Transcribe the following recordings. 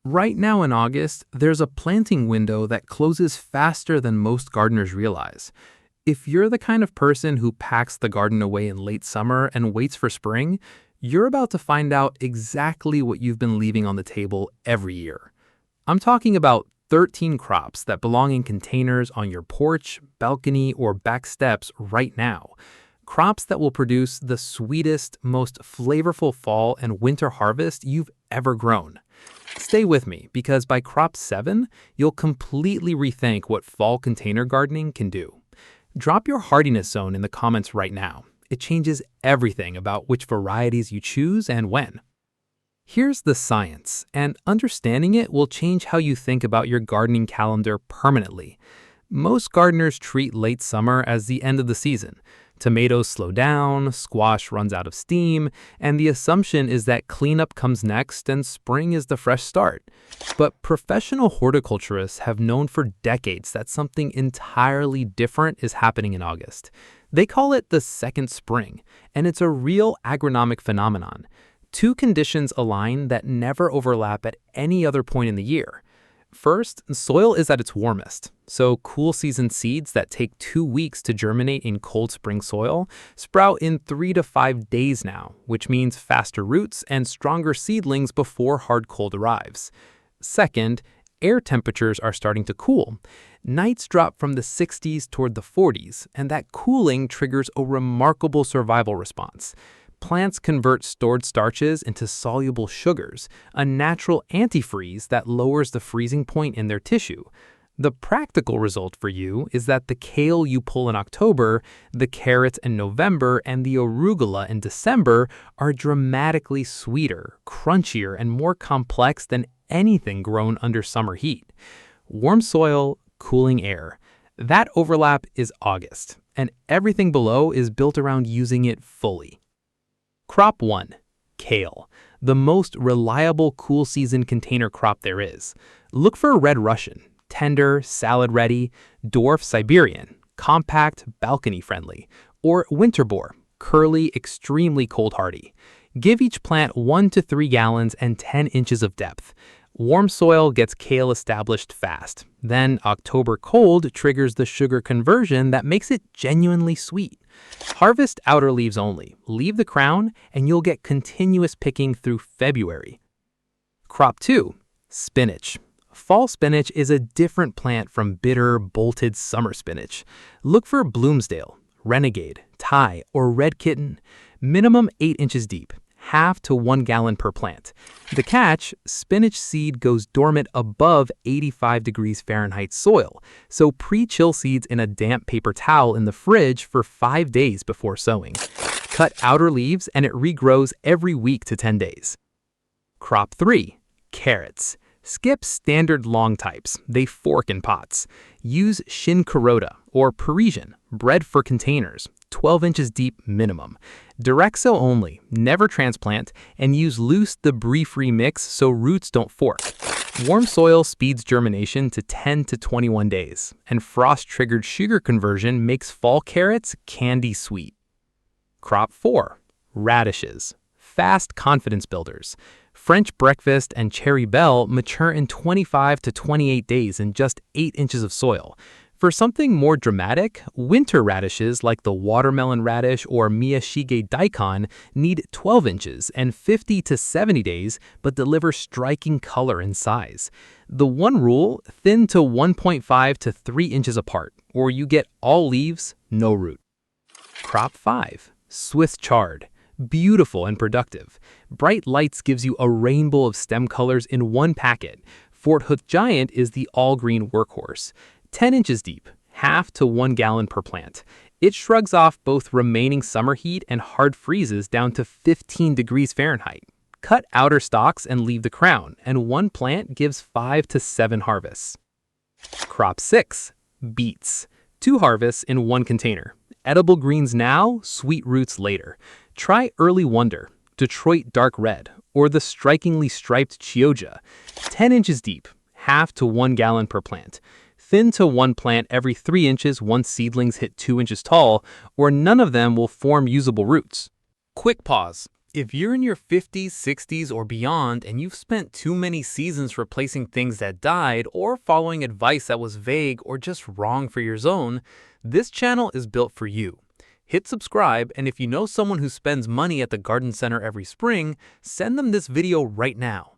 Right now in August, there's a planting window that closes faster than most gardeners realize. If you're the kind of person who packs the garden away in late summer and waits for spring, you're about to find out exactly what you've been leaving on the table every year. I'm talking about 13 crops that belong in containers on your porch, balcony, or back steps right now. Crops that will produce the sweetest, most flavorful fall and winter harvest you've ever grown. Stay with me because by crop 7, you'll completely rethink what fall container gardening can do. Drop your hardiness zone in the comments right now. It changes everything about which varieties you choose and when. Here's the science, and understanding it will change how you think about your gardening calendar permanently. Most gardeners treat late summer as the end of the season. Tomatoes slow down, squash runs out of steam, and the assumption is that cleanup comes next and spring is the fresh start. But professional horticulturists have known for decades that something entirely different is happening in August. They call it the second spring, and it's a real agronomic phenomenon. Two conditions align that never overlap at any other point in the year. First, soil is at its warmest, so cool season seeds that take 2 weeks to germinate in cold spring soil sprout in 3 to 5 days now, which means faster roots and stronger seedlings before hard cold arrives. Second, air temperatures are starting to cool. Nights drop from the 60s toward the 40s, and that cooling triggers a remarkable survival response. Plants convert stored starches into soluble sugars, a natural antifreeze that lowers the freezing point in their tissue. The practical result for you is that the kale you pull in October, the carrots in November, and the arugula in December are dramatically sweeter, crunchier, and more complex than anything grown under summer heat. Warm soil, cooling air. That overlap is August, and everything below is built around using it fully. Crop 1. Kale, the most reliable cool season container crop there is. Look for Red Russian, tender, salad-ready, dwarf Siberian, compact, balcony-friendly, or winter boar, curly, extremely cold-hardy. Give each plant 1 to 3 gallons and 10 inches of depth. Warm soil gets kale established fast. Then October cold triggers the sugar conversion that makes it genuinely sweet. Harvest outer leaves only. Leave the crown, and you'll get continuous picking through February. Crop 2. Spinach. Fall spinach is a different plant from bitter, bolted summer spinach. Look for Bloomsdale, Renegade, Thai, or Red Kitten. Minimum 8 inches deep. Half to 1 gallon per plant. The catch, spinach seed goes dormant above 85 degrees Fahrenheit soil, so pre-chill seeds in a damp paper towel in the fridge for 5 days before sowing. Cut outer leaves and it regrows every week to 10 days. Crop 3. Carrots. Skip standard long types. They fork in pots. Use Shin-Kuroda or Parisian, bred for containers, 12 inches deep minimum. Direct sow only, never transplant, and use loose debris-free mix so roots don't fork. Warm soil speeds germination to 10 to 21 days, and frost-triggered sugar conversion makes fall carrots candy sweet. Crop 4. Radishes. Fast confidence builders. French breakfast and cherry belle mature in 25 to 28 days in just 8 inches of soil. For something more dramatic, winter radishes like the watermelon radish or Miyashige daikon need 12 inches and 50 to 70 days but deliver striking color and size. The one rule, thin to 1.5 to 3 inches apart, or you get all leaves, no root. Crop 5. Swiss chard. Beautiful and productive. Bright Lights gives you a rainbow of stem colors in one packet. Fort Hood Giant is the all-green workhorse. 10 inches deep, half to 1 gallon per plant. It shrugs off both remaining summer heat and hard freezes down to 15 degrees Fahrenheit. Cut outer stalks and leave the crown, and one plant gives 5 to 7 harvests. Crop 6. Beets. 2 harvests in 1 container. Edible greens now, sweet roots later. Try Early Wonder, Detroit Dark Red, or the strikingly striped Chioggia. 10 inches deep, half to 1 gallon per plant. Thin to one plant every 3 inches once seedlings hit 2 inches tall, or none of them will form usable roots. Quick pause. If you're in your 50s, 60s, or beyond and you've spent too many seasons replacing things that died or following advice that was vague or just wrong for your zone, this channel is built for you. Hit subscribe, and if you know someone who spends money at the garden center every spring, send them this video right now.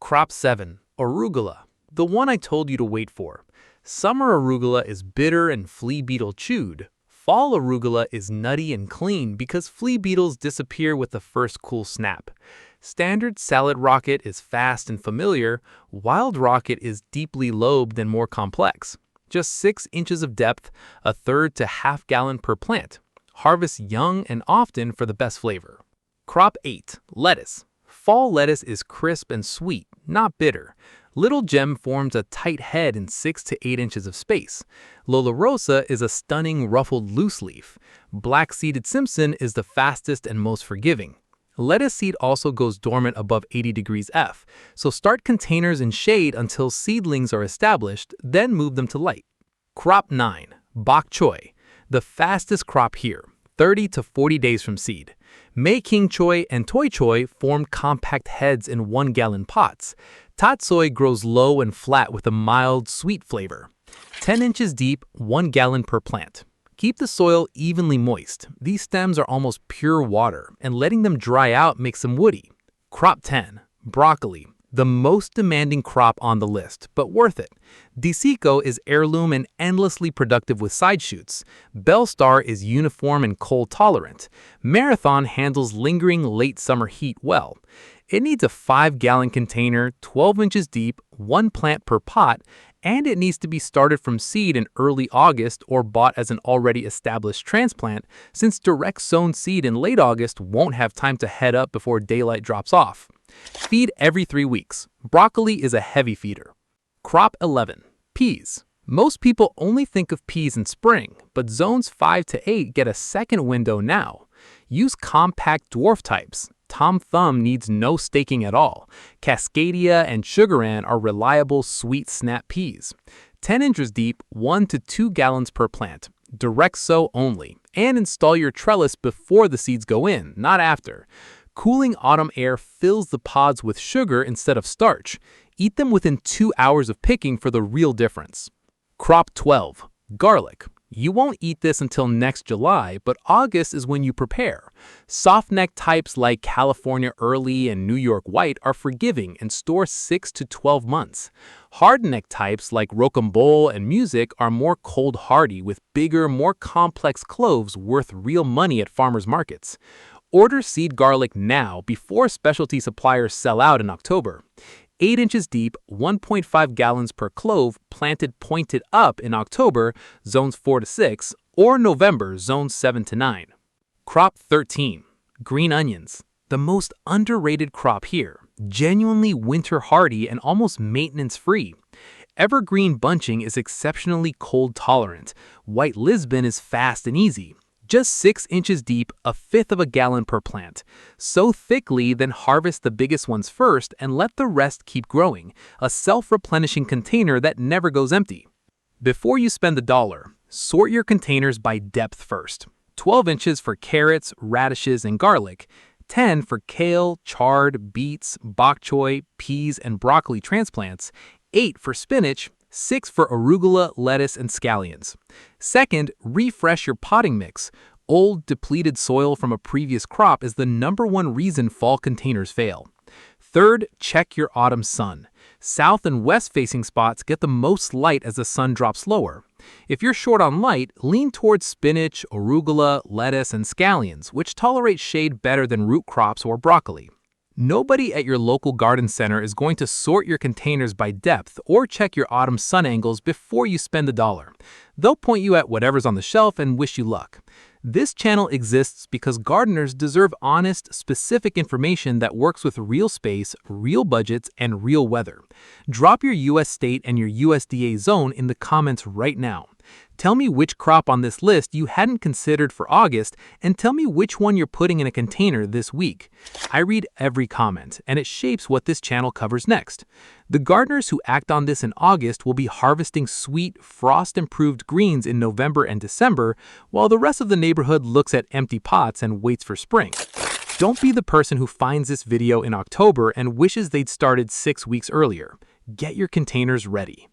Crop 7. Arugula. The one I told you to wait for. Summer arugula is bitter and flea beetle chewed. Fall arugula is nutty and clean because flea beetles disappear with the first cool snap. Standard salad rocket is fast and familiar. Wild rocket is deeply lobed and more complex. Just 6 inches of depth, a third to half gallon per plant. Harvest young and often for the best flavor. Crop 8. Lettuce. Fall lettuce is crisp and sweet, not bitter. Little Gem forms a tight head in 6 to 8 inches of space. Lola Rosa is a stunning ruffled loose leaf. Black-seeded Simpson is the fastest and most forgiving. Lettuce seed also goes dormant above 80 degrees F, so start containers in shade until seedlings are established, then move them to light. Crop 9. Bok choy. The fastest crop here, 30 to 40 days from seed. Mei King choy and Toi choy form compact heads in 1-gallon pots. Tatsoi grows low and flat with a mild, sweet flavor. 10 inches deep, 1 gallon per plant. Keep the soil evenly moist. These stems are almost pure water, and letting them dry out makes them woody. Crop 10. Broccoli. The most demanding crop on the list, but worth it. Desico is heirloom and endlessly productive with side shoots. Bellstar is uniform and cold tolerant. Marathon handles lingering late summer heat well. It needs a 5-gallon container, 12 inches deep, 1 plant per pot, and it needs to be started from seed in early August or bought as an already established transplant, since direct sown seed in late August won't have time to head up before daylight drops off. Feed every 3 weeks. Broccoli is a heavy feeder. Crop 11. Peas. Most people only think of peas in spring, but zones 5 to 8 get a second window now. Use compact dwarf types. Tom Thumb needs no staking at all. Cascadia and Sugaran are reliable sweet snap peas. 10 inches deep, 1 to 2 gallons per plant. Direct sow only, and install your trellis before the seeds go in, not after. Cooling autumn air fills the pods with sugar instead of starch. Eat them within 2 hours of picking for the real difference. Crop 12. Garlic. You won't eat this until next July, but August is when you prepare. Soft-neck types like California Early and New York White are forgiving and store 6 to 12 months. Hard-neck types like Rocambole and Music are more cold-hardy with bigger, more complex cloves worth real money at farmers markets. Order seed garlic now before specialty suppliers sell out in October. 8 inches deep, 1.5 gallons per clove, planted pointed up in October, zones 4 to 6, or November, zones 7 to 9. Crop 13. Green onions. The most underrated crop here, genuinely winter hardy and almost maintenance-free. Evergreen bunching is exceptionally cold tolerant. White Lisbon is fast and easy. Just 6 inches deep, a fifth of a gallon per plant. Sow thickly, then harvest the biggest ones first and let the rest keep growing. A self-replenishing container that never goes empty. Before you spend the dollar, sort your containers by depth first. 12 inches for carrots, radishes, and garlic. 10 for kale, chard, beets, bok choy, peas, and broccoli transplants. 8 for spinach. 6 for arugula, lettuce, and scallions. Second, refresh your potting mix. Old, depleted soil from a previous crop is the #1 reason fall containers fail. Third, check your autumn sun. South and west-facing spots get the most light as the sun drops lower. If you're short on light, lean towards spinach, arugula, lettuce, and scallions, which tolerate shade better than root crops or broccoli. Nobody at your local garden center is going to sort your containers by depth or check your autumn sun angles before you spend the dollar. They'll point you at whatever's on the shelf and wish you luck. This channel exists because gardeners deserve honest, specific information that works with real space, real budgets, and real weather. Drop your US state and your USDA zone in the comments right now. Tell me which crop on this list you hadn't considered for August, and tell me which one you're putting in a container this week. I read every comment, and it shapes what this channel covers next. The gardeners who act on this in August will be harvesting sweet, frost-improved greens in November and December, while the rest of the neighborhood looks at empty pots and waits for spring. Don't be the person who finds this video in October and wishes they'd started 6 weeks earlier. Get your containers ready.